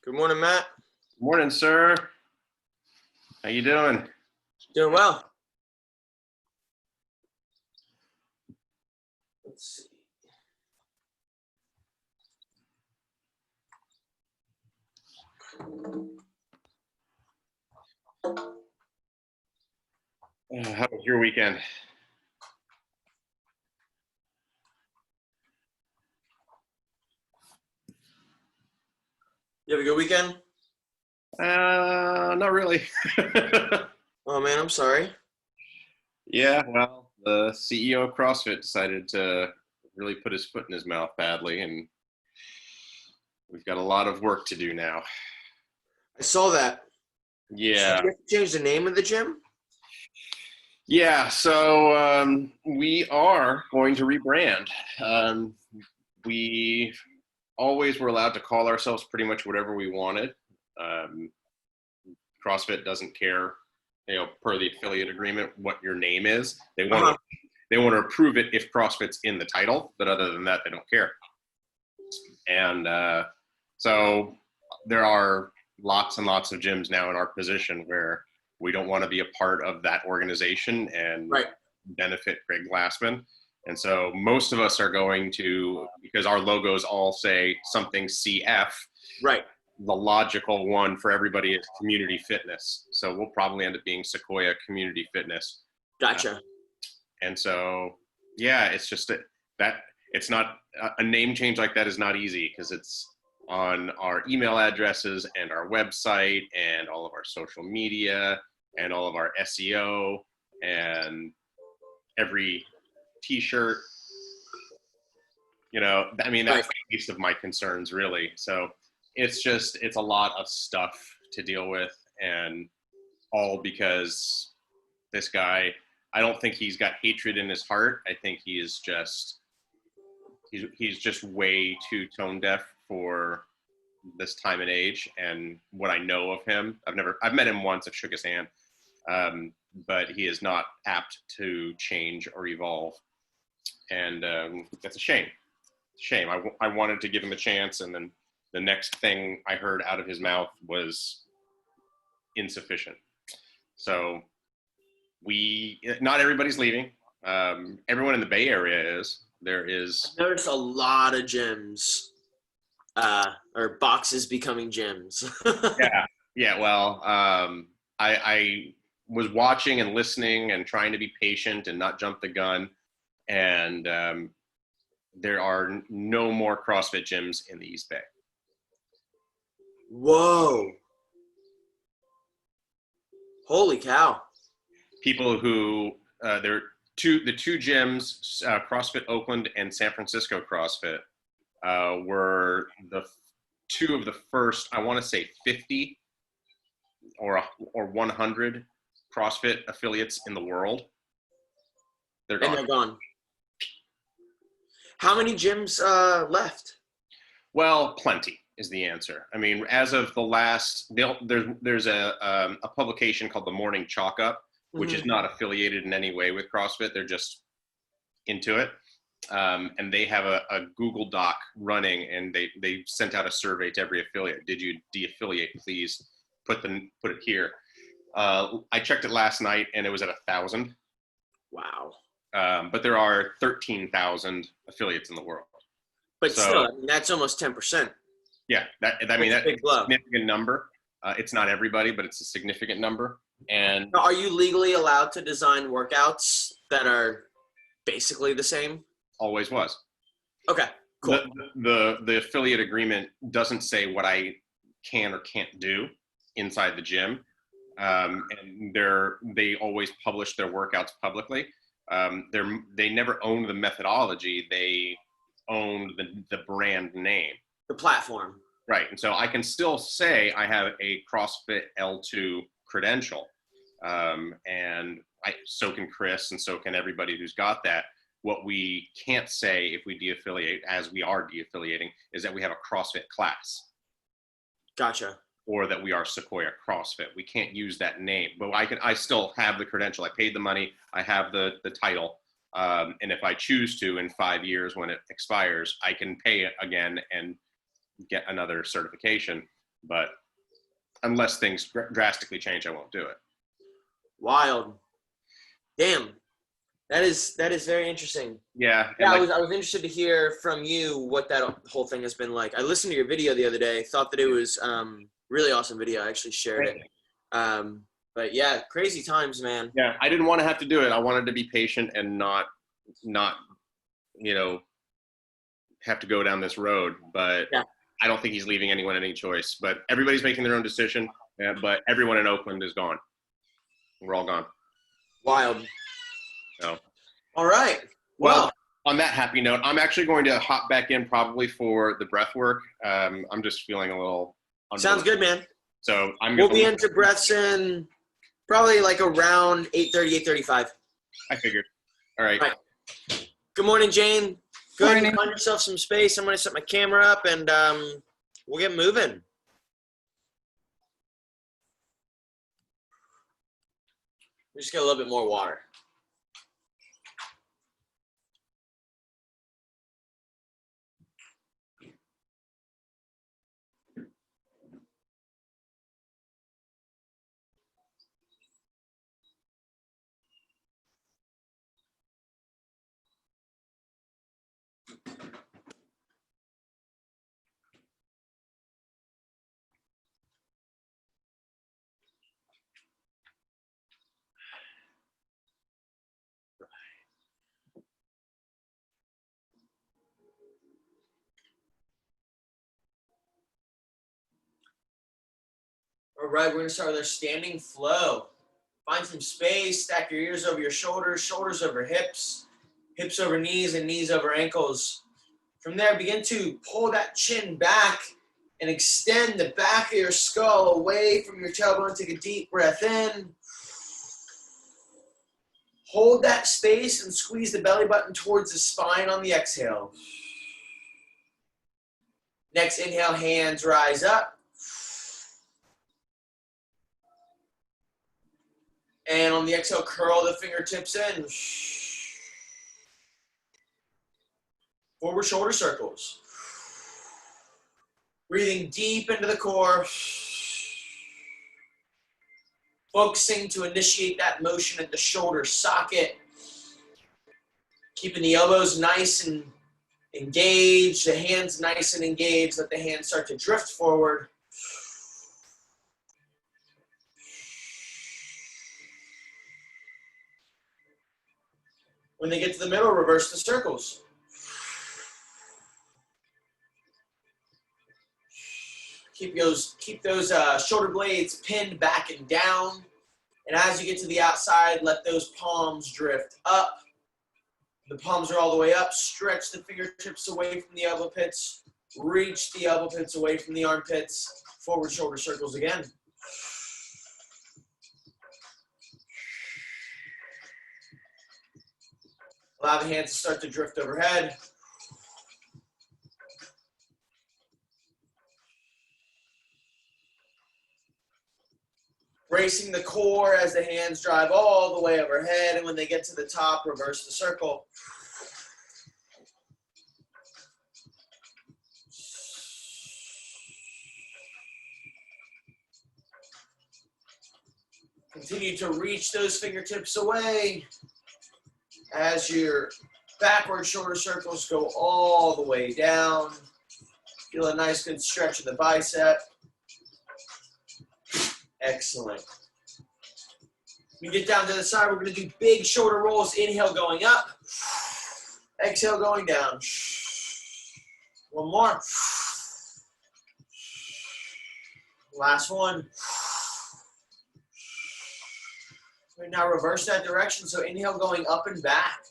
Good morning, Matt. Morning, sir. How you doing? Doing well. Let's see. How was your weekend? You have a good weekend? Not really. Oh man, I'm sorry. Yeah, well, the CEO of CrossFit decided to really put his foot in his mouth badly, and we've got a lot of work to do now. I saw that. So Yeah. you have to change the name of the gym? Yeah, so we are going to rebrand. We always were allowed to call ourselves pretty much whatever we wanted. Um, CrossFit doesn't care, per the affiliate agreement, what your name is. They want to approve it if CrossFit's in the title, but other than that, they don't care. And so there are lots and lots of gyms now in our position where we don't want to be a part of that organization and benefit Greg Glassman. And so most of us are going to, because our logos all say something CF. Right. The logical one for everybody is Community Fitness. So we'll probably end up being Sequoia Community Fitness. Gotcha. And so, yeah, it's just that it's not a name change like that is not easy because it's on our email addresses and our website and all of our social media and all of our SEO and every t-shirt. I mean, that's the least of my concerns, really. So it's a lot of stuff to deal with, and all because this guy, I don't think he's got hatred in his heart. I think he's just way too tone deaf for this time and age. And what I know of him, I've met him once, I've shook his hand, but he is not apt to change or evolve. And that's a shame. Shame. I wanted to give him a chance, and then the next thing I heard out of his mouth was insufficient. So not everybody's leaving. Everyone in the Bay Area is. I've noticed a lot of gyms, or boxes becoming gyms. Yeah. Well, I was watching and listening and trying to be patient and not jump the gun. And there are no more CrossFit gyms in the East Bay. Whoa. Holy cow. People who, the two gyms, CrossFit Oakland and San Francisco CrossFit, were the two of the first, I want to say 50 or 100 CrossFit affiliates in the world. They're gone. And they're gone. How many gyms left? Well, plenty is the answer. I mean, as of the last, there's a publication called the Morning Chalk Up, which is not affiliated in any way with CrossFit. They're just into it. And they have a Google Doc running, and they sent out a survey to every affiliate. Did you de-affiliate? Please put it here. I checked it last night, and it was at 1,000. Wow. But there are 13,000 affiliates in the world. But still, that's almost 10%. Yeah, that's a significant number. It's not everybody, but it's a significant number. And now, are you legally allowed to design workouts that are basically the same? Always was. Okay, cool. The affiliate agreement doesn't say what I can or can't do inside the gym, and they always publish their workouts publicly. They never owned the methodology. They owned the brand name. The platform. Right. And so I can still say I have a CrossFit L2 credential. And so can Chris, and so can everybody who's got that. What we can't say if we de-affiliate, as we are de-affiliating, is that we have a CrossFit class. Gotcha. Or that we are Sequoia CrossFit. We can't use that name, but I still have the credential. I paid the money. I have the title. And if I choose to, in 5 years when it expires, I can pay it again and get another certification. But unless things drastically change, I won't do it. Wild. Damn. That is very interesting. Yeah. Yeah, I was interested to hear from you what that whole thing has been like. I listened to your video the other day. Thought that it was really awesome video. I actually shared it. But yeah, crazy times, man. Yeah, I didn't want to have to do it. I wanted to be patient and not have to go down this road. But yeah. I don't think he's leaving anyone any choice. But everybody's making their own decision. But everyone in Oakland is gone. We're all gone. Wild. So. All right. Well, on that happy note, I'm actually going to hop back in probably for the breath work. I'm just feeling a little. Sounds good, man. So we'll be into breaths in probably like around 8:30, 8:35. I figured. All right. Good morning, Jane. Go ahead and find yourself some space. I'm going to set my camera up and we'll get moving. We just get a little bit more water. All right, we're going to start with our standing flow. Find some space, stack your ears over your shoulders, shoulders over hips, hips over knees, and knees over ankles. From there, begin to pull that chin back and extend the back of your skull away from your tailbone. Take a deep breath in. Hold that space and squeeze the belly button towards the spine on the exhale. Next inhale, hands rise up. And on the exhale, curl the fingertips in. Forward shoulder circles. Breathing deep into the core. Focusing to initiate that motion at the shoulder socket. Keeping the elbows nice and engaged, the hands nice and engaged. Let the hands start to drift forward. When they get to the middle, reverse the circles. Keep those shoulder blades pinned back and down. And as you get to the outside, let those palms drift up. The palms are all the way up. Stretch the fingertips away from the elbow pits. Reach the elbow pits away from the armpits. Forward shoulder circles again. Allow the hands to start to drift overhead. Bracing the core as the hands drive all the way overhead, and when they get to the top, reverse the circle. Continue to reach those fingertips away as your backward shoulder circles go all the way down. Feel a nice good stretch of the bicep. Excellent. When you get down to the side, we're going to do big shoulder rolls. Inhale going up. Exhale going down. One more. Last one. We now reverse that direction. So inhale going up and back.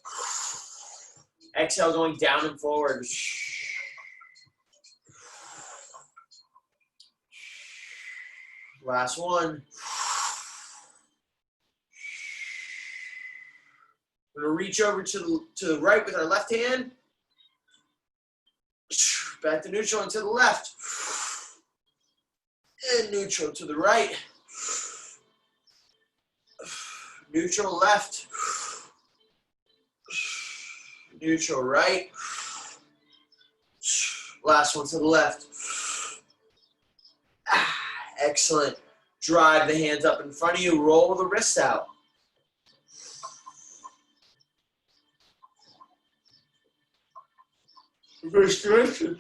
Exhale going down and forward. Last one. We're going to reach over to the right with our left hand. Back to neutral and to the left. And neutral to the right. Neutral left. Neutral right. Last one to the left. Excellent. Drive the hands up in front of you. Roll the wrists out. Reverse direction.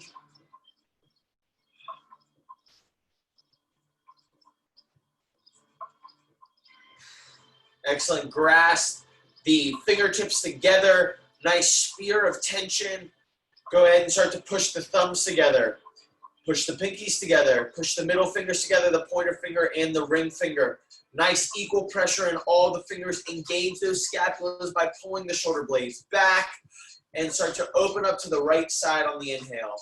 Excellent. Grasp the fingertips together. Nice spear of tension. Go ahead and start to push the thumbs together. Push the pinkies together. Push the middle fingers together, the pointer finger and the ring finger. Nice equal pressure in all the fingers. Engage those scapulas by pulling the shoulder blades back and start to open up to the right side on the inhale.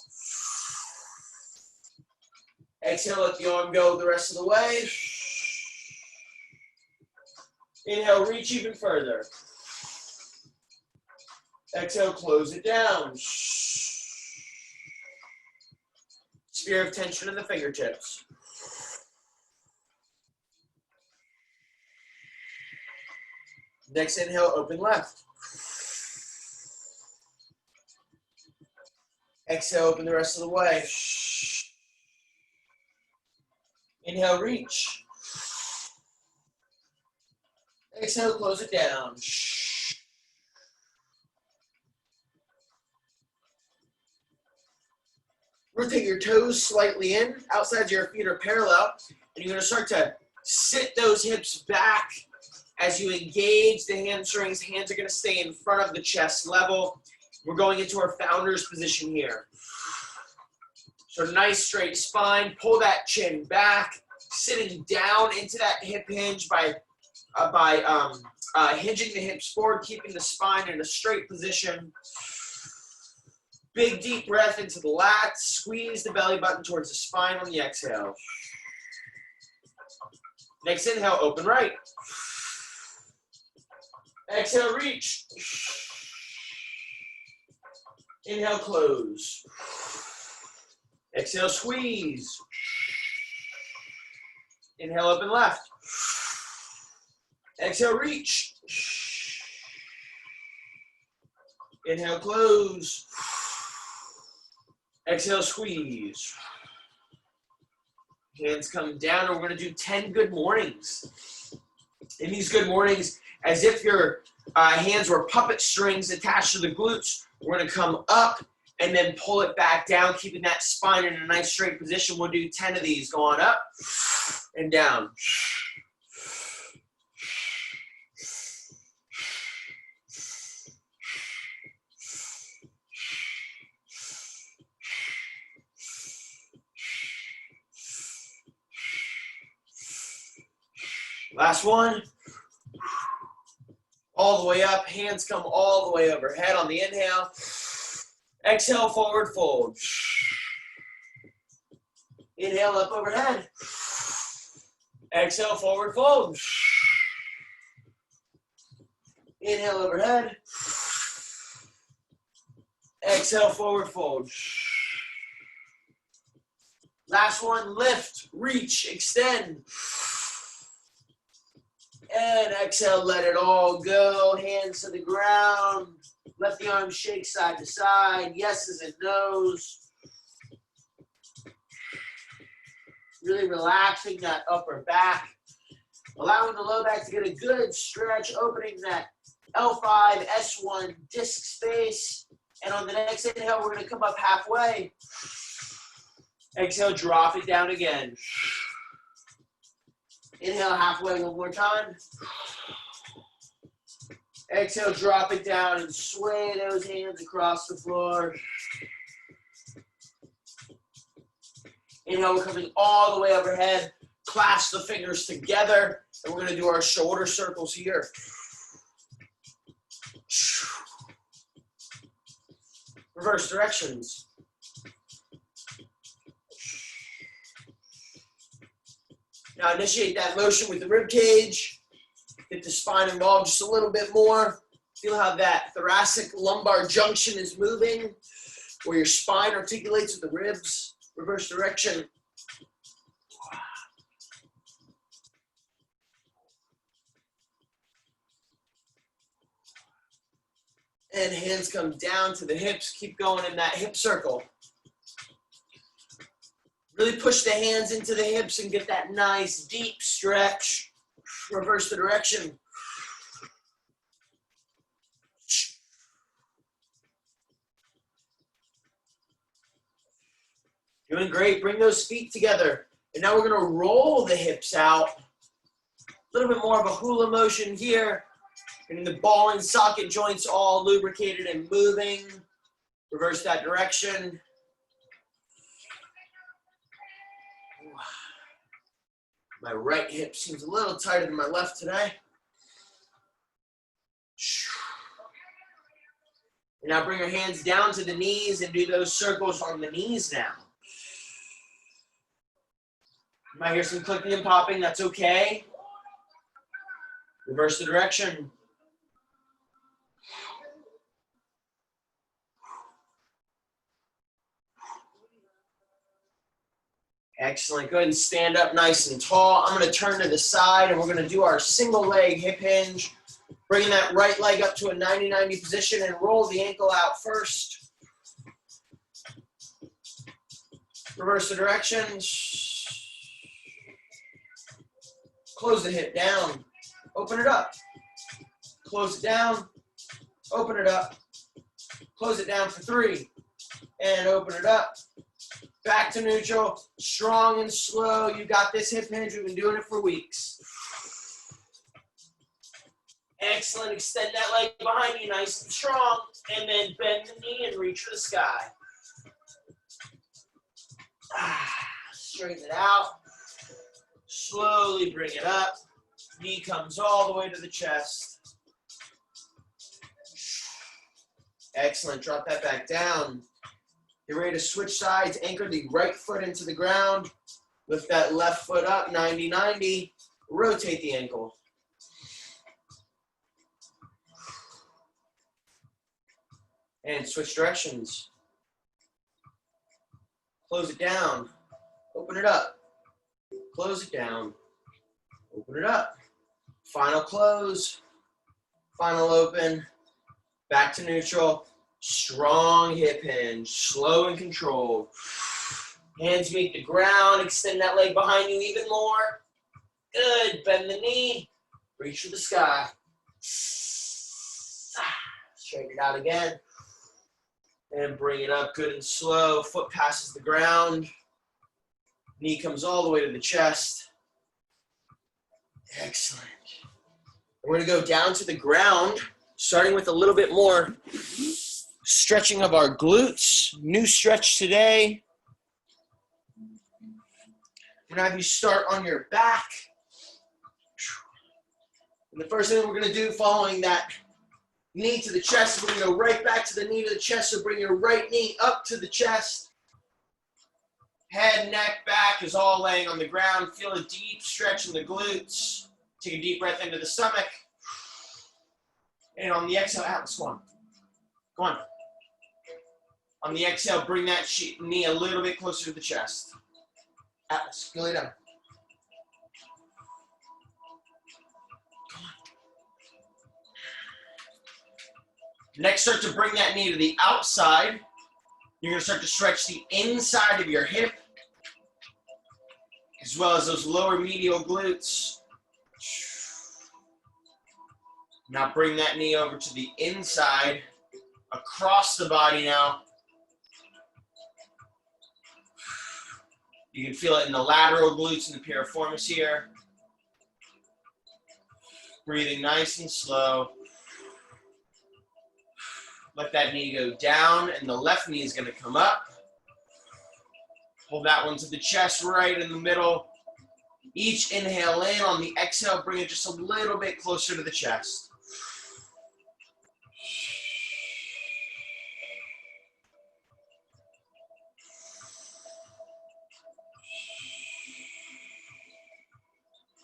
Exhale, let the arm go the rest of the way. Inhale, reach even further. Exhale, close it down. Spear of tension in the fingertips. Next inhale, open left. Exhale, open the rest of the way. Inhale, reach. Exhale, close it down. Rotate your toes slightly in, outside your feet are parallel, and you're going to start to sit those hips back as you engage the hamstrings. Hands are going to stay in front of the chest level. We're going into our founder's position here. So nice straight spine, pull that chin back, sitting down into that hip hinge by hinging the hips forward, keeping the spine in a straight position. Big deep breath into the lats, squeeze the belly button towards the spine on the exhale. Next inhale, open right. Exhale, reach. Inhale, close. Exhale, squeeze. Inhale, open left. Exhale, reach. Inhale, close. Exhale, squeeze. Hands come down, and we're going to do 10 good mornings. In these good mornings, as if your hands were puppet strings attached to the glutes, we're going to come up and then pull it back down, keeping that spine in a nice straight position. We'll do 10 of these, going up and down. Last one. All the way up, hands come all the way overhead on the inhale. Exhale, forward fold. Inhale, up overhead. Exhale, forward fold. Inhale, overhead. Exhale, forward fold. Last one, lift, reach, extend. And exhale, let it all go. Hands to the ground. Let the arms shake side to side. Yeses and nos. Really relaxing that upper back. Allowing the low back to get a good stretch, opening that L5, S1 disc space. And on the next inhale, we're going to come up halfway. Exhale, drop it down again. Inhale halfway one more time. Exhale, drop it down and sway those hands across the floor. Inhale, we're coming all the way overhead. Clasp the fingers together, and we're going to do our shoulder circles here. Reverse directions. Now initiate that motion with the rib cage. Get the spine involved just a little bit more. Feel how that thoracic lumbar junction is moving, where your spine articulates with the ribs. Reverse direction. And hands come down to the hips. Keep going in that hip circle. Really push the hands into the hips and get that nice deep stretch. Reverse the direction. Doing great. Bring those feet together. And now we're going to roll the hips out. A little bit more of a hula motion here. Getting the ball and socket joints all lubricated and moving. Reverse that direction. My right hip seems a little tighter than my left today. And now bring your hands down to the knees and do those circles on the knees now. You might hear some clicking and popping, that's okay. Reverse the direction. Excellent. Go ahead and stand up nice and tall. I'm going to turn to the side and we're going to do our single leg hip hinge. Bringing that right leg up to a 90-90 position and roll the ankle out first. Reverse the direction. Close the hip down. Open it up. Close it down. Open it up. Close it down for 3. And open it up. Back to neutral, strong and slow. You got this hip hinge. We've been doing it for weeks. Excellent. Extend that leg behind you nice and strong. And then bend the knee and reach for the sky. Straighten it out. Slowly bring it up. Knee comes all the way to the chest. Excellent. Drop that back down. You're ready to switch sides. Anchor the right foot into the ground. Lift that left foot up, 90-90. Rotate the ankle. And switch directions. Close it down. Open it up. Close it down. Open it up. Final close. Final open. Back to neutral. Strong hip hinge, slow and controlled. Hands meet the ground, extend that leg behind you even more. Good, bend the knee, reach for the sky. Straighten it out again. And bring it up good and slow. Foot passes the ground. Knee comes all the way to the chest. Excellent. We're gonna go down to the ground, starting with a little bit more stretching of our glutes. New stretch today. I'm gonna have you start on your back. And the first thing we're gonna do following that knee to the chest, we're gonna go right back to the knee to the chest. So bring your right knee up to the chest. Head, neck, back is all laying on the ground. Feel a deep stretch in the glutes. Take a deep breath into the stomach. And on the exhale, Atlas, go on. Go on. On the exhale, bring that knee a little bit closer to the chest. Atlas, go lay down. Come on. Next, start to bring that knee to the outside. You're going to start to stretch the inside of your hip, as well as those lower medial glutes. Now bring that knee over to the inside, across the body now. You can feel it in the lateral glutes and the piriformis here. Breathing nice and slow. Let that knee go down, and the left knee is going to come up. Hold that one to the chest right in the middle. Each inhale in. On the exhale, bring it just a little bit closer to the chest.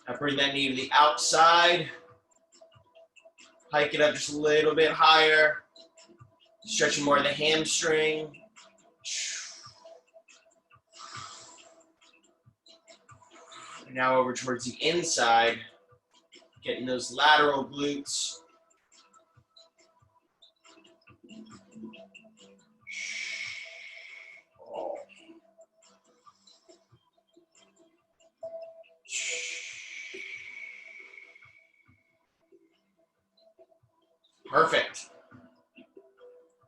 Now bring that knee to the outside. Hike it up just a little bit higher. Stretching more of the hamstring. And now over towards the inside. Getting those lateral glutes. Perfect.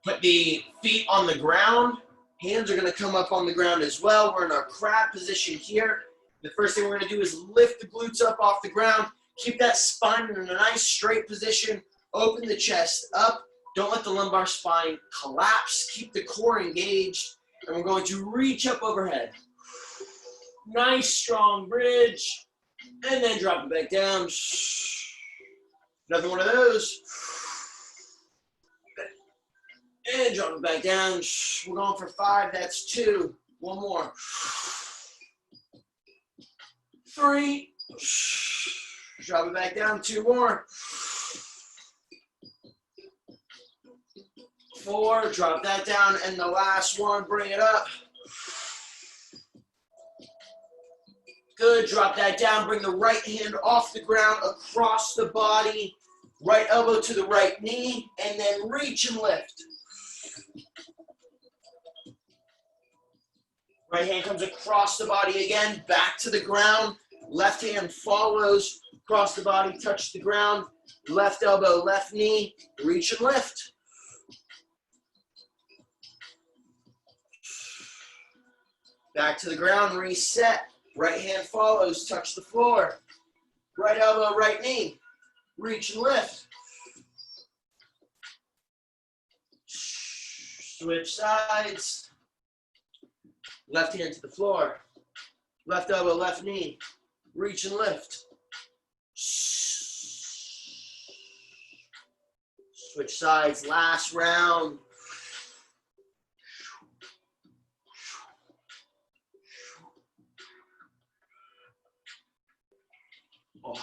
Put the feet on the ground. Hands are going to come up on the ground as well. We're in our crab position here. The first thing we're going to do is lift the glutes up off the ground. Keep that spine in a nice straight position. Open the chest up. Don't let the lumbar spine collapse. Keep the core engaged. And we're going to reach up overhead. Nice strong bridge. And then drop it back down. Another one of those. And drop it back down. We're going for 5. That's 2. One more. 3. Drop it back down. 2 more. 4. Drop that down. And the last one, bring it up. Good. Drop that down. Bring the right hand off the ground across the body. Right elbow to the right knee. And then reach and lift. Right hand comes across the body again, back to the ground. Left hand follows across the body, touch the ground. Left elbow, left knee, reach and lift. Back to the ground, reset. Right hand follows, touch the floor. Right elbow, right knee, reach and lift. Switch sides. Left hand to the floor. Left elbow, left knee. Reach and lift. Switch sides, last round. Oh.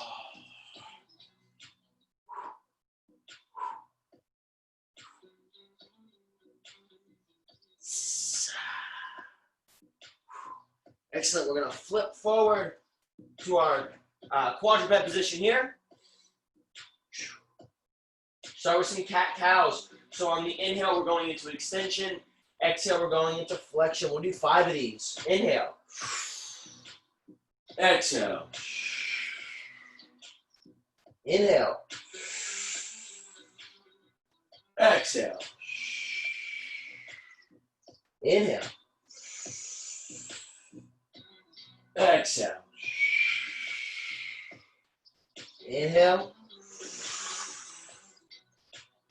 Excellent. We're going to flip forward to our quadruped position here. Start with some cat-cows. So on the inhale, we're going into extension. Exhale, we're going into flexion. We'll do 5 of these. Inhale. Exhale. Inhale. Exhale. Inhale. Exhale. Inhale.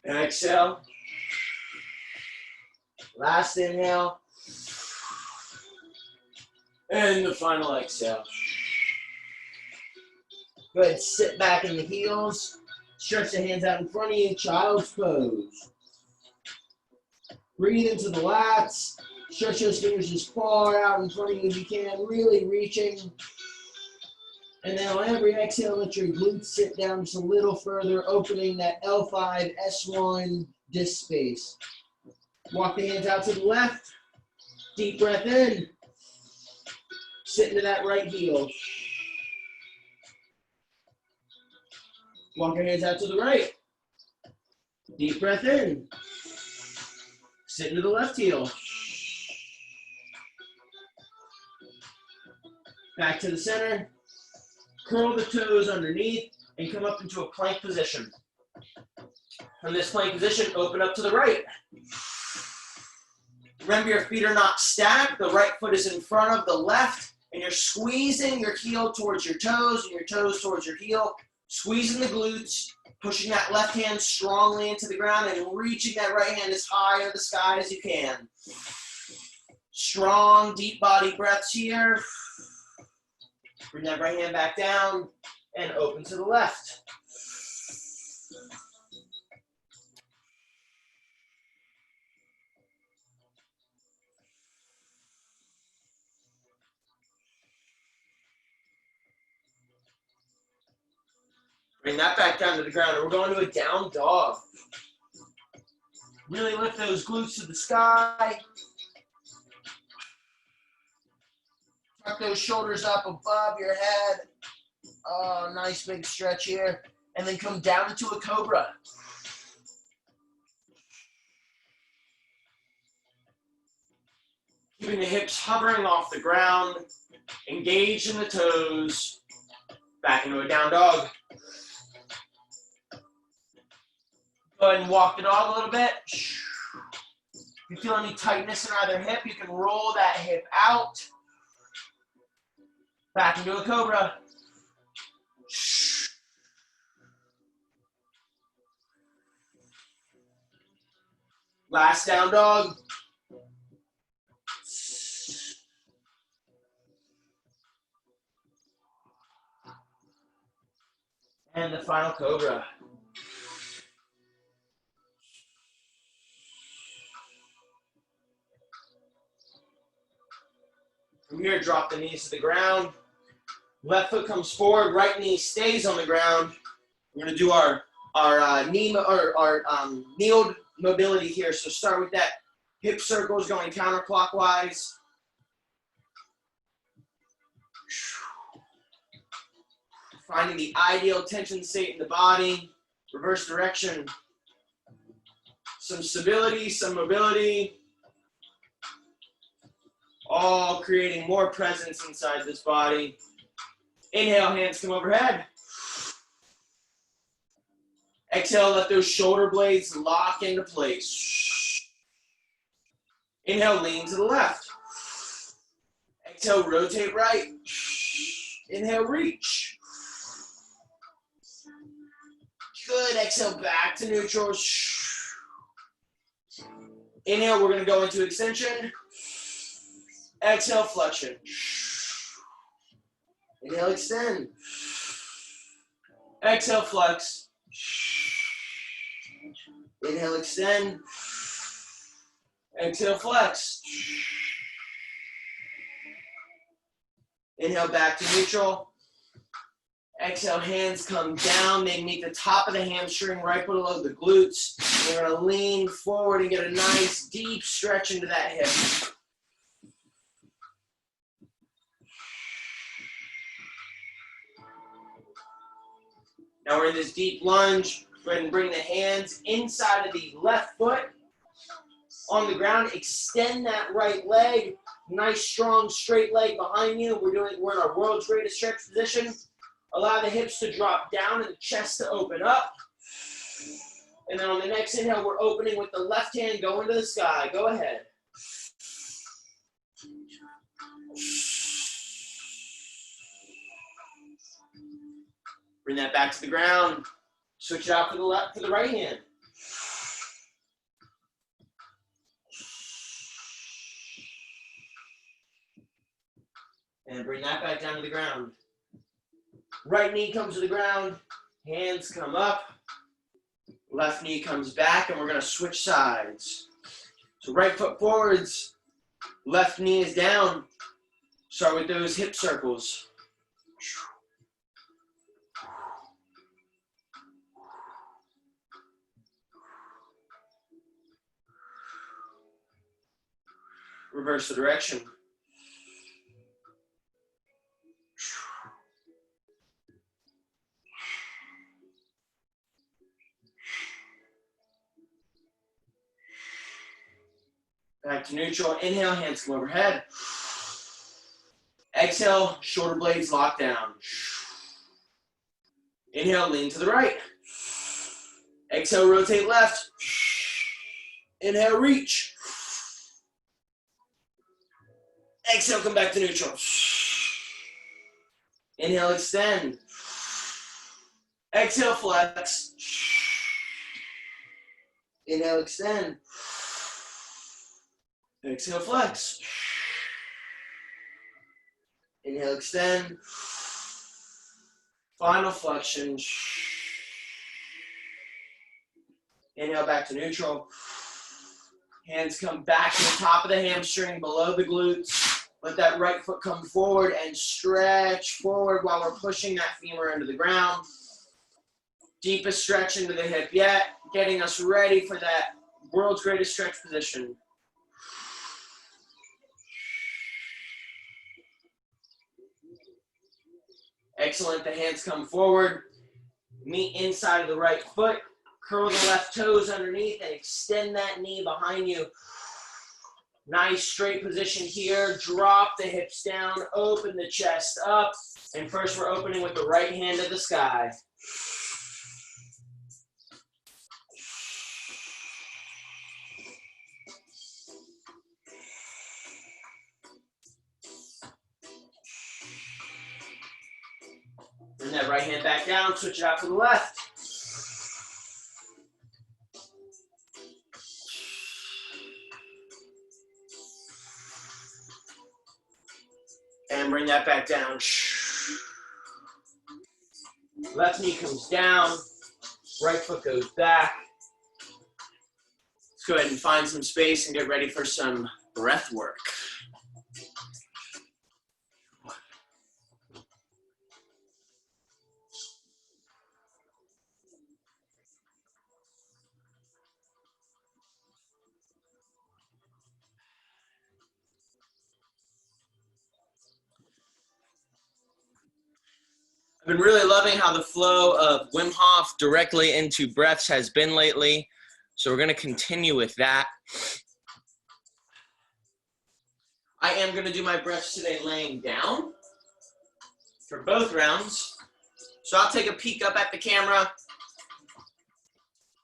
Exhale. Last inhale. And the final exhale. Go ahead and sit back in the heels. Stretch the hands out in front of you. Child's pose. Breathe into the lats. Stretch those fingers as far out in front of you as you can, really reaching. And then on every exhale, let your glutes sit down just a little further, opening that L5, S1 disc space. Walk the hands out to the left. Deep breath in. Sit into that right heel. Walk your hands out to the right. Deep breath in. Sit into the left heel. Back to the center. Curl the toes underneath and come up into a plank position. From this plank position, open up to the right. Remember, your feet are not stacked. The right foot is in front of the left, and you're squeezing your heel towards your toes and your toes towards your heel. Squeezing the glutes, pushing that left hand strongly into the ground and reaching that right hand as high in the sky as you can. Strong, deep body breaths here. Bring that right hand back down and open to the left. Bring that back down to the ground, and we're going to a down dog. Really lift those glutes to the sky. Tuck those shoulders up above your head. Oh, nice big stretch here. And then come down into a cobra. Keeping the hips hovering off the ground. Engage in the toes. Back into a down dog. Go ahead and walk the dog a little bit. If you feel any tightness in either hip, you can roll that hip out. Back into a cobra. Last down dog. And the final cobra. From here, drop the knees to the ground. Left foot comes forward, right knee stays on the ground. We're gonna do our knee mobility here. So start with that hip circles going counterclockwise. Finding the ideal tension state in the body. Reverse direction. Some stability, some mobility. All creating more presence inside this body. Inhale, hands come overhead. Exhale, let those shoulder blades lock into place. Inhale, lean to the left. Exhale, rotate right. Inhale, reach. Good, exhale, back to neutral. Inhale, we're gonna go into extension. Exhale, flexion. Inhale, extend. Exhale, flex. Inhale, extend. Exhale, flex. Inhale, back to neutral. Exhale, hands come down. They meet the top of the hamstring right below the glutes. We're gonna lean forward and get a nice deep stretch into that hip. Now we're in this deep lunge. Go ahead and bring the hands inside of the left foot on the ground. Extend that right leg. Nice, strong, straight leg behind you. We're in our world's greatest stretch position. Allow the hips to drop down and the chest to open up. And then on the next inhale, we're opening with the left hand going to the sky. Go ahead. Bring that back to the ground. Switch it out to the left, to the right hand. And bring that back down to the ground. Right knee comes to the ground. Hands come up. Left knee comes back, and we're going to switch sides. So right foot forwards. Left knee is down. Start with those hip circles. Reverse the direction. Back to neutral. Inhale, hands come overhead. Exhale, shoulder blades lock down. Inhale, lean to the right. Exhale, rotate left. Inhale, reach. Exhale, come back to neutral. Inhale, extend. Exhale, flex. Inhale, extend. Exhale, flex. Inhale, extend. Final flexion. Inhale, back to neutral. Hands come back to the top of the hamstring, below the glutes. Let that right foot come forward and stretch forward while we're pushing that femur into the ground. Deepest stretch into the hip yet, getting us ready for that world's greatest stretch position. Excellent, the hands come forward. Meet inside of the right foot. Curl the left toes underneath and extend that knee behind you. Nice straight position here. Drop the hips down, open the chest up. And first we're opening with the right hand to the sky. that right hand back down, switch it out to the left. And bring that back down. Left knee comes down, right foot goes back. Let's go ahead and find some space and get ready for some breath work. I've been really loving how the flow of Wim Hof directly into breaths has been lately. So we're going to continue with that. I am going to do my breaths today laying down for both rounds. So I'll take a peek up at the camera.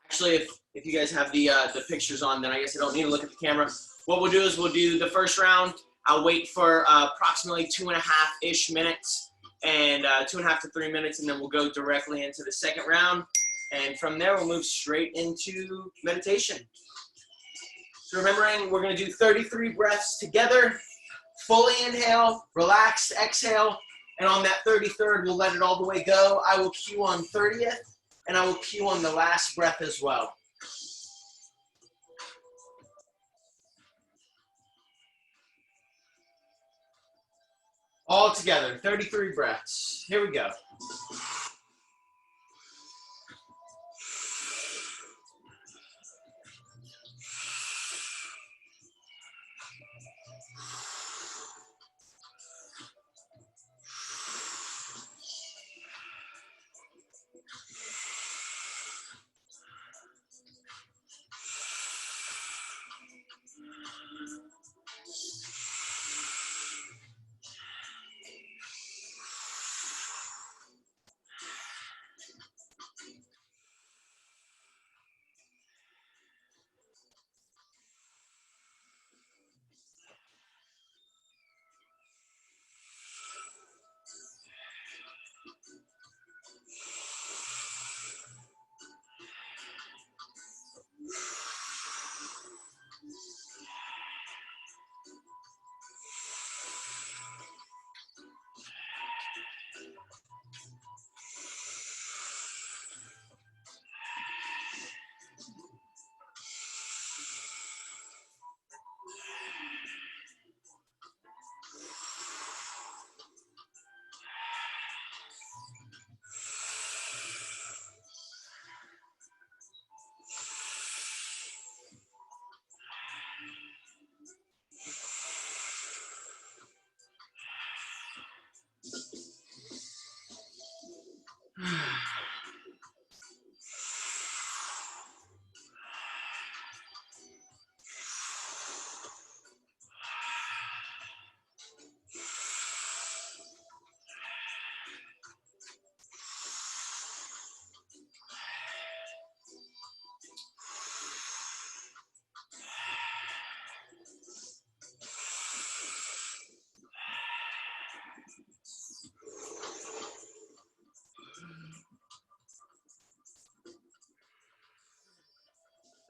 Actually, if you guys have the pictures on, then I guess I don't need to look at the camera. What we'll do is we'll do the first round. I'll wait for approximately 2.5-ish minutes. And 2.5 to 3 minutes, and then we'll go directly into the second round. And from there, we'll move straight into meditation. So remembering, we're going to do 33 breaths together. Fully inhale, relax, exhale. And on that 33rd, we'll let it all the way go. I will cue on 30th, and I will cue on the last breath as well. All together, 33 breaths. Here we go.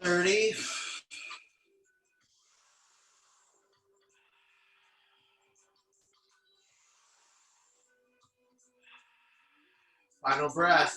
Thirty. Final breath.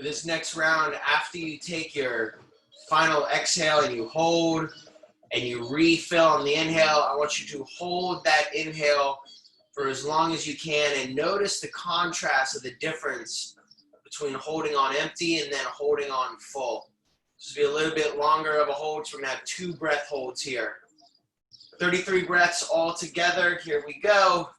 For this next round, after you take your final exhale and you hold and you refill on the inhale, I want you to hold that inhale for as long as you can and notice the contrast of the difference between holding on empty and then holding on full. This will be a little bit longer of a hold, so we're gonna have 2 breath holds here. 33 breaths all together, here we go.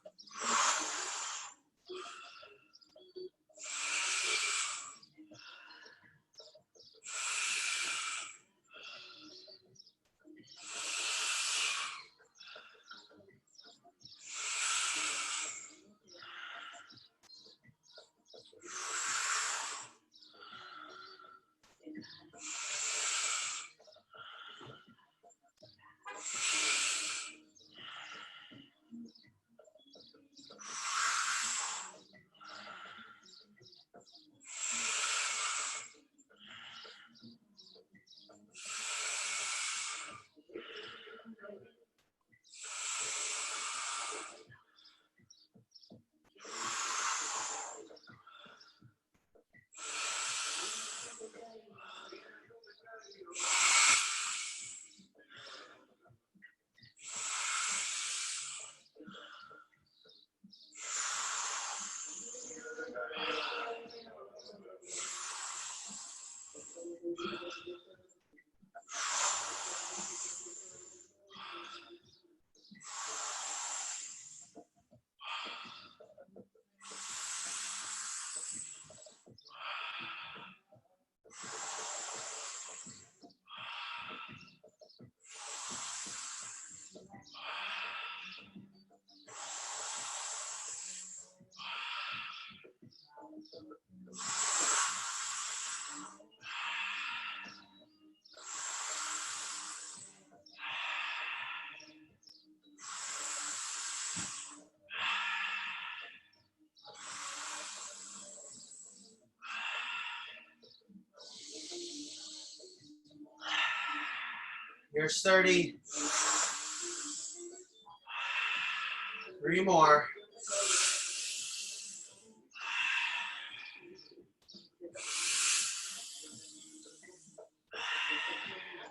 Here's 30. 3 more.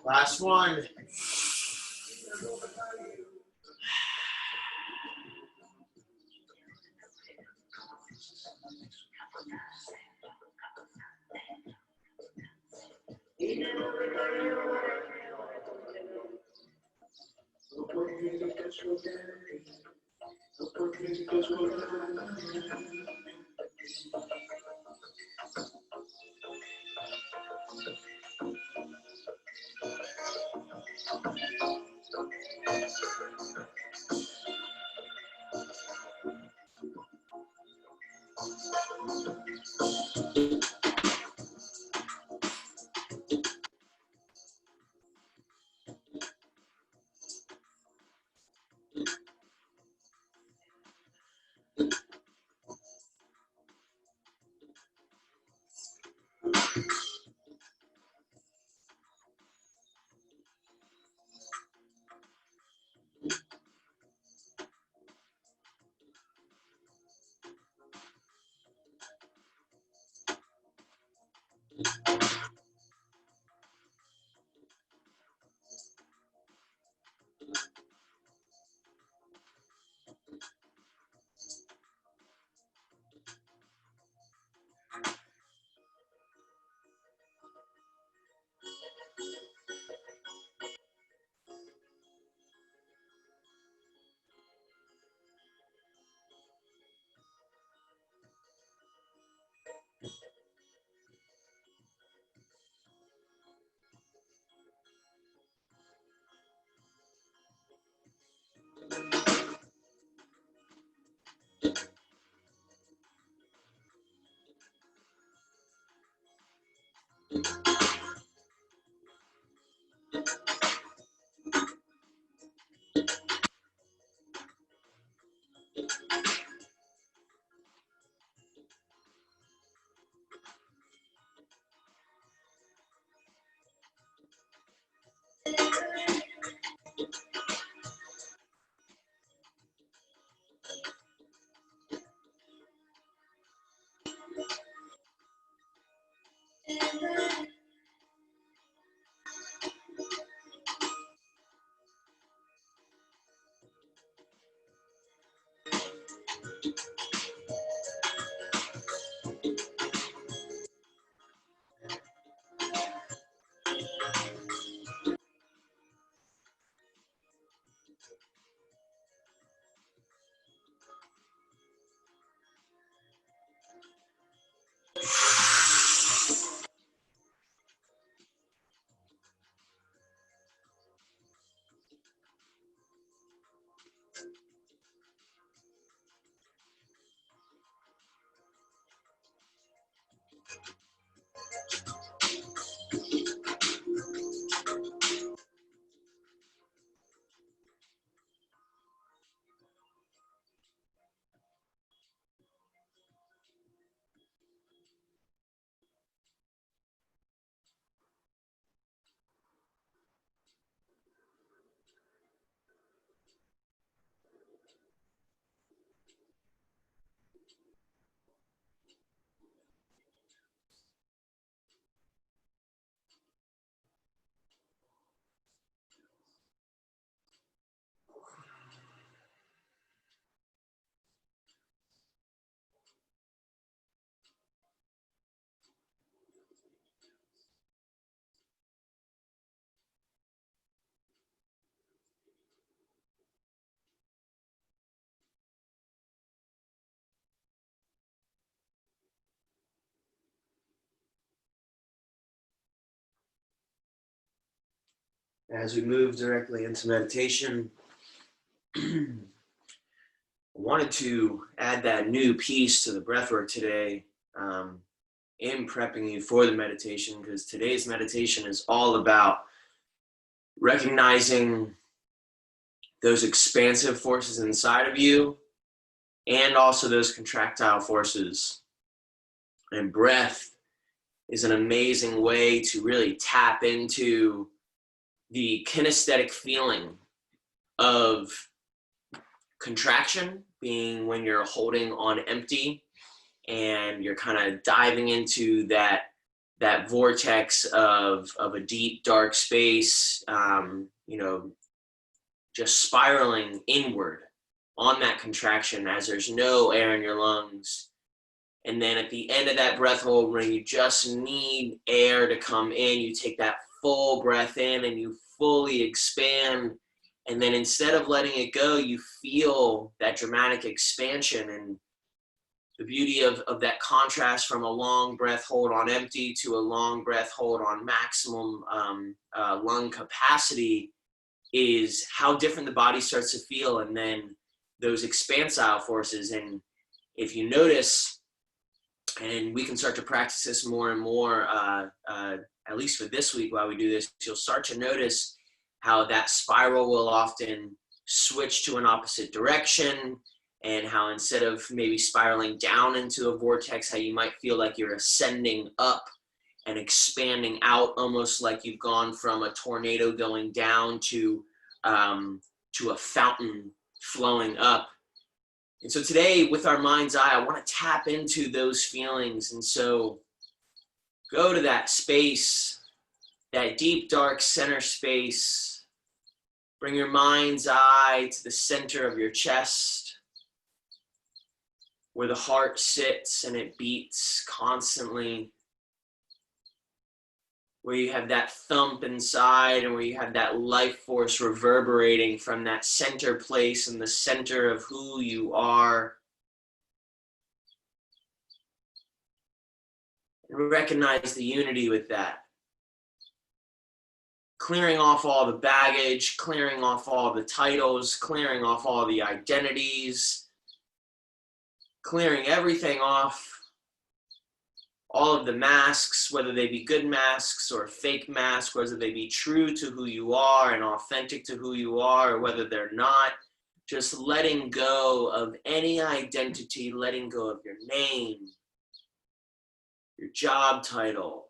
Last one. As we move directly into meditation, I wanted to add that new piece to the breathwork today in prepping you for the meditation, because today's meditation is all about recognizing those expansive forces inside of you and also those contractile forces. And breath is an amazing way to really tap into the kinesthetic feeling of contraction, being when you're holding on empty and you're kind of diving into that vortex of a deep, dark space, just spiraling inward on that contraction as there's no air in your lungs. And then at the end of that breath hold, when you just need air to come in, you take that full breath in and you fully expand. And then instead of letting it go, you feel that dramatic expansion. And the beauty of that contrast from a long breath hold on empty to a long breath hold on maximum lung capacity is how different the body starts to feel. And then those expansile forces. And if you notice, and we can start to practice this more and more, at least for this week while we do this, you'll start to notice how that spiral will often switch to an opposite direction, and how instead of maybe spiraling down into a vortex, how you might feel like you're ascending up and expanding out, almost like you've gone from a tornado going down to a fountain flowing up. And so today, with our mind's eye, I want to tap into those feelings. And so go to that space, that deep, dark center space. Bring your mind's eye to the center of your chest, where the heart sits and it beats constantly, where you have that thump inside and where you have that life force reverberating from that center place in the center of who you are. And recognize the unity with that. Clearing off all the baggage, clearing off all the titles, clearing off all the identities, clearing everything off. All of the masks, whether they be good masks or fake masks, whether they be true to who you are and authentic to who you are, or whether they're not, just letting go of any identity, letting go of your name, your job title,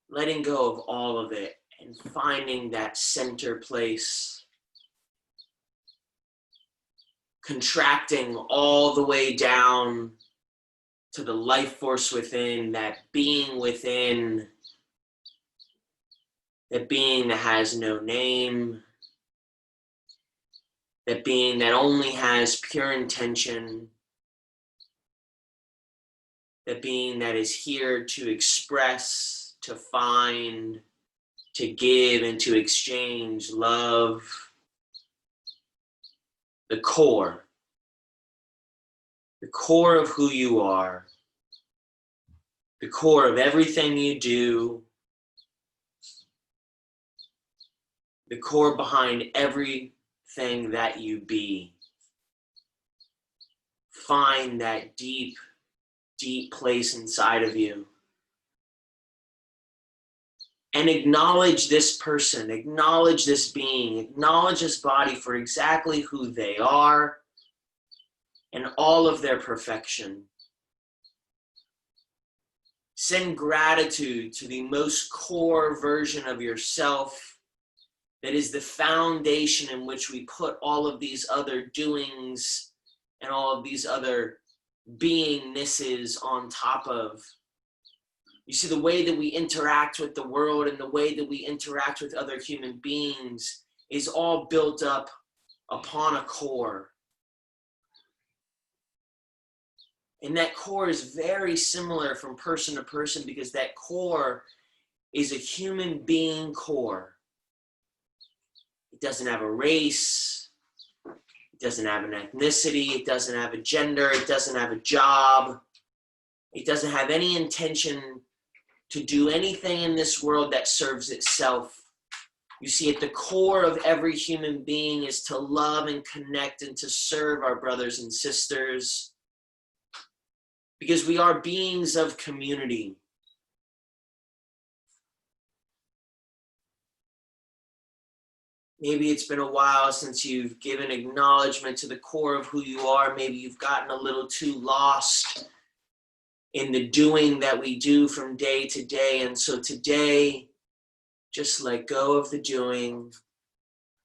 letting go of all of it and finding that center place, contracting all the way down to the life force within, that being within, that being that has no name, that being that only has pure intention, that being that is here to express, to find, to give, and to exchange love. The core of who you are, the core of everything you do, the core behind everything that you be. Find that deep, deep place inside of you. And acknowledge this person, acknowledge this being, acknowledge this body for exactly who they are and all of their perfection. Send gratitude to the most core version of yourself that is the foundation in which we put all of these other doings and all of these other beingnesses on top of. You see, the way that we interact with the world and the way that we interact with other human beings is all built up upon a core. And that core is very similar from person to person because that core is a human being core. It doesn't have a race. It doesn't have an ethnicity. It doesn't have a gender. It doesn't have a job. It doesn't have any intention to do anything in this world that serves itself You see, at the core of every human being is to love and connect and to serve our brothers and sisters, because we are beings of community. Maybe it's been a while since you've given acknowledgement to the core of who you are. Maybe you've gotten a little too lost in the doing that we do from day to day. And so today, just let go of the doing,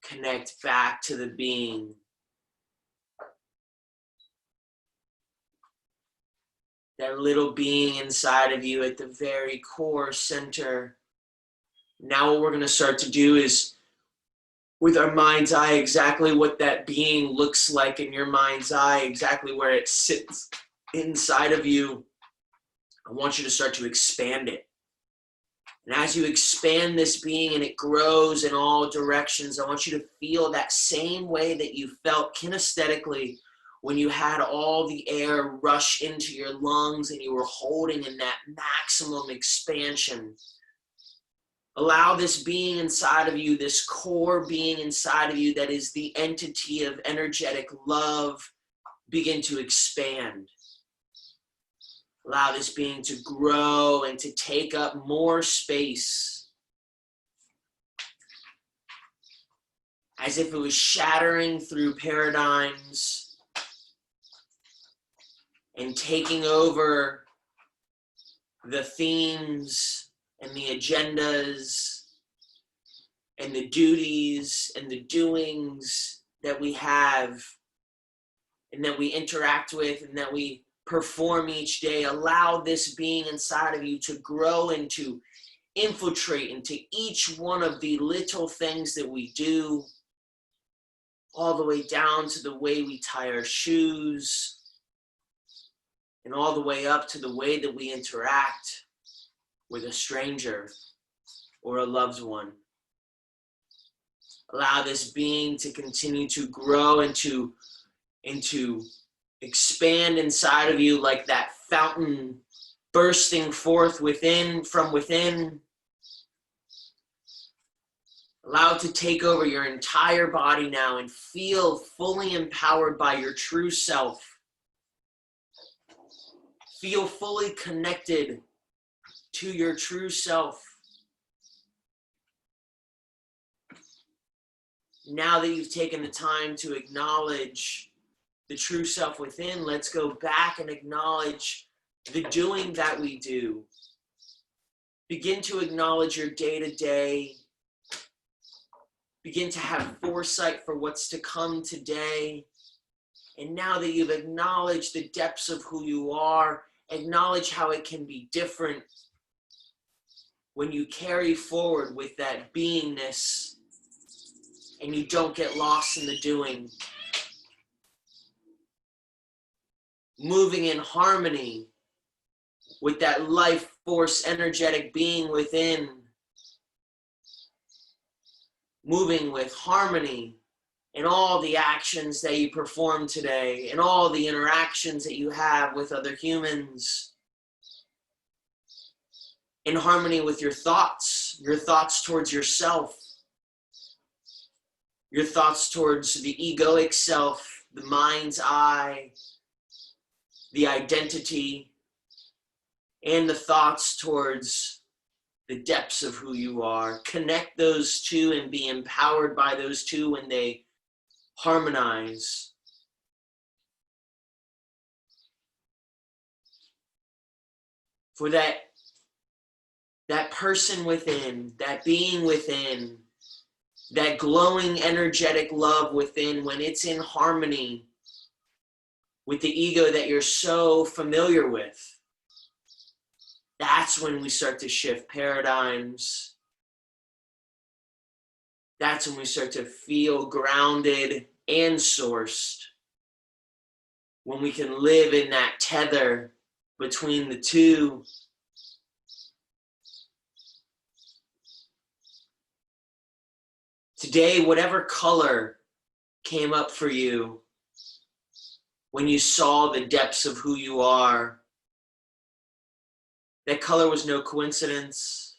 connect back to the being. That little being inside of you at the very core center. Now what we're going to start to do is, with our mind's eye, exactly what that being looks like in your mind's eye, exactly where it sits inside of you, I want you to start to expand it. And as you expand this being and it grows in all directions, I want you to feel that same way that you felt kinesthetically when you had all the air rush into your lungs and you were holding in that maximum expansion. Allow this being inside of you, this core being inside of you that is the entity of energetic love, begin to expand. Allow this being to grow and to take up more space, as if it was shattering through paradigms and taking over the themes and the agendas and the duties and the doings that we have and that we interact with and that we perform each day. Allow this being inside of you to grow and to infiltrate into each one of the little things that we do, all the way down to the way we tie our shoes, and all the way up to the way that we interact with a stranger or a loved one. Allow this being to continue to grow and to expand inside of you like that fountain bursting forth from within. Allow it to take over your entire body now and feel fully empowered by your true self. Feel fully connected to your true self. Now that you've taken the time to acknowledge the true self within, let's go back and acknowledge the doing that we do. Begin to acknowledge your day-to-day. Begin to have foresight for what's to come today. And now that you've acknowledged the depths of who you are, acknowledge how it can be different when you carry forward with that beingness and you don't get lost in the doing. Moving in harmony with that life force energetic being within. Moving with harmony in all the actions that you perform today, in all the interactions that you have with other humans. In harmony with your thoughts towards yourself, your thoughts towards the egoic self, the mind's eye, the identity, and the thoughts towards the depths of who you are. Connect those two and be empowered by those two when they harmonize. For that person within, that being within, that glowing energetic love within, when it's in harmony with the ego that you're so familiar with, that's when we start to shift paradigms. That's when we start to feel grounded and sourced. When we can live in that tether between the two. Today, whatever color came up for you when you saw the depths of who you are, that color was no coincidence.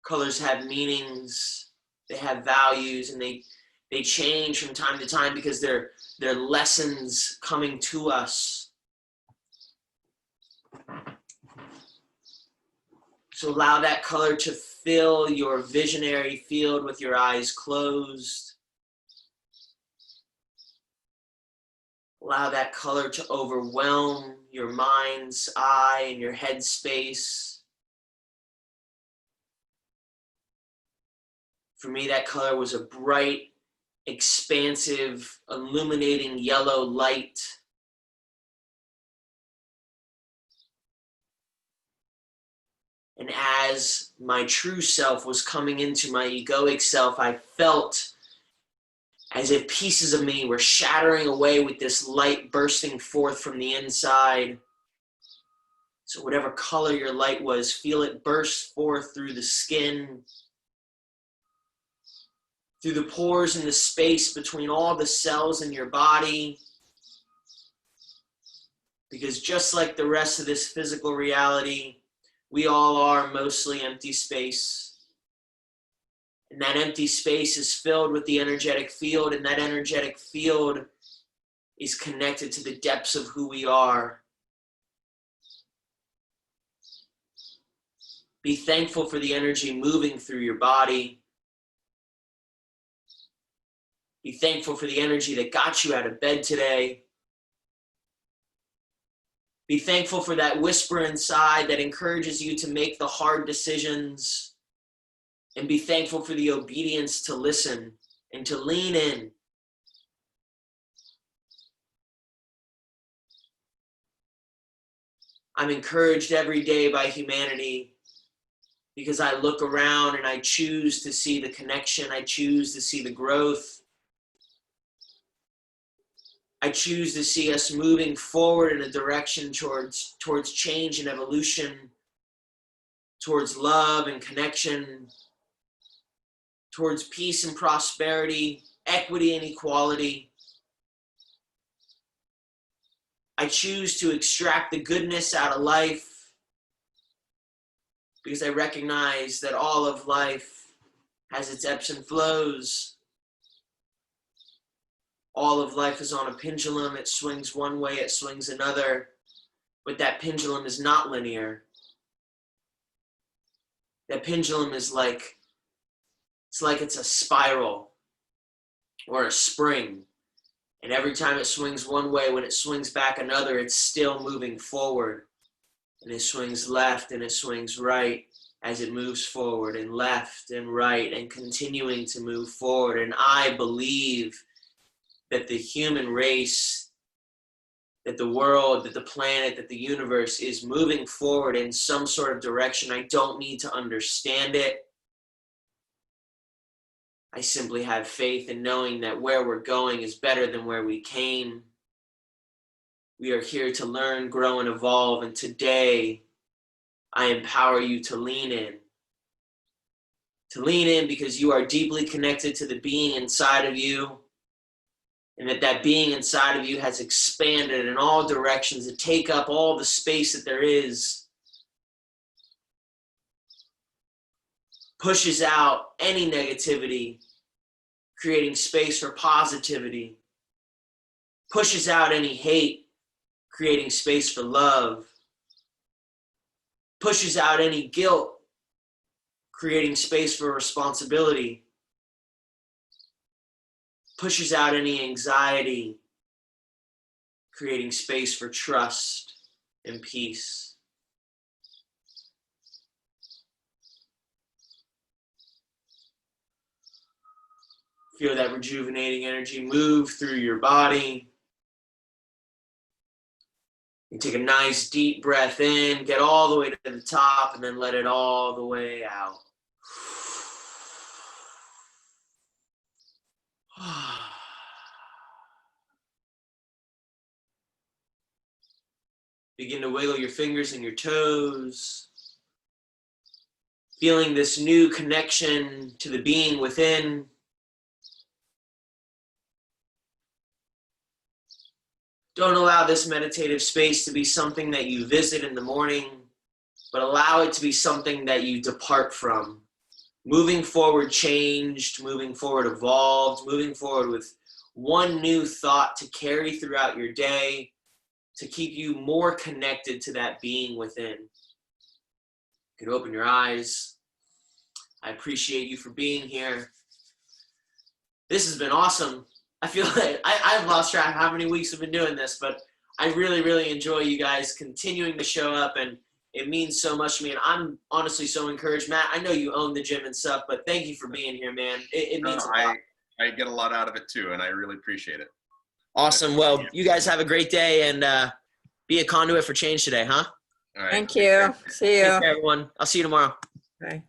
Colors have meanings, they have values, and they change from time to time because they're lessons coming to us. So allow that color to fill your visionary field with your eyes closed. Allow that color to overwhelm your mind's eye and your head space. For me, that color was a bright, expansive, illuminating yellow light. And as my true self was coming into my egoic self, I felt as if pieces of me were shattering away with this light bursting forth from the inside. So whatever color your light was, feel it burst forth through the skin, through the pores and the space between all the cells in your body. Because just like the rest of this physical reality, we all are mostly empty space. And that empty space is filled with the energetic field, and that energetic field is connected to the depths of who we are. Be thankful for the energy moving through your body. Be thankful for the energy that got you out of bed today. Be thankful for that whisper inside that encourages you to make the hard decisions. And be thankful for the obedience to listen and to lean in. I'm encouraged every day by humanity because I look around and I choose to see the connection. I choose to see the growth. I choose to see us moving forward in a direction towards change and evolution, towards love and connection, towards peace and prosperity, equity and equality. I choose to extract the goodness out of life because I recognize that all of life has its ebbs and flows. All of life is on a pendulum. It swings one way, it swings another, but that pendulum is not linear. That pendulum is like it's a spiral or a spring. And every time it swings one way, when it swings back another, it's still moving forward. And it swings left and it swings right as it moves forward, and left and right, and continuing to move forward. And I believe that the human race, that the world, that the planet, that the universe is moving forward in some sort of direction. I don't need to understand it. I simply have faith in knowing that where we're going is better than where we came. We are here to learn, grow, and evolve. And today, I empower you to lean in. To lean in because you are deeply connected to the being inside of you. And that being inside of you has expanded in all directions to take up all the space that there is. Pushes out any negativity, creating space for positivity. Pushes out any hate, creating space for love. Pushes out any guilt, creating space for responsibility. Pushes out any anxiety, creating space for trust and peace. Feel that rejuvenating energy move through your body. You take a nice deep breath in, get all the way to the top, and then let it all the way out. Begin to wiggle your fingers and your toes. Feeling this new connection to the being within. Don't allow this meditative space to be something that you visit in the morning, but allow it to be something that you depart from. moving forward changed, moving forward evolved, moving forward with one new thought to carry throughout your day to keep you more connected to that being within. You can open your eyes. I appreciate you for being here. This has been awesome. I feel like I've lost track of how many weeks we've been doing this, but I really, really enjoy you guys continuing to show up, and it means so much to me, and I'm honestly so encouraged. Matt, I know you own the gym and stuff, but thank you for being here, man. It means a lot. I get a lot out of it too, and I really appreciate it. Awesome. Well, you guys have a great day, and be a conduit for change today, huh? All right. Thank you. See you. Take care, everyone. I'll see you tomorrow. Bye.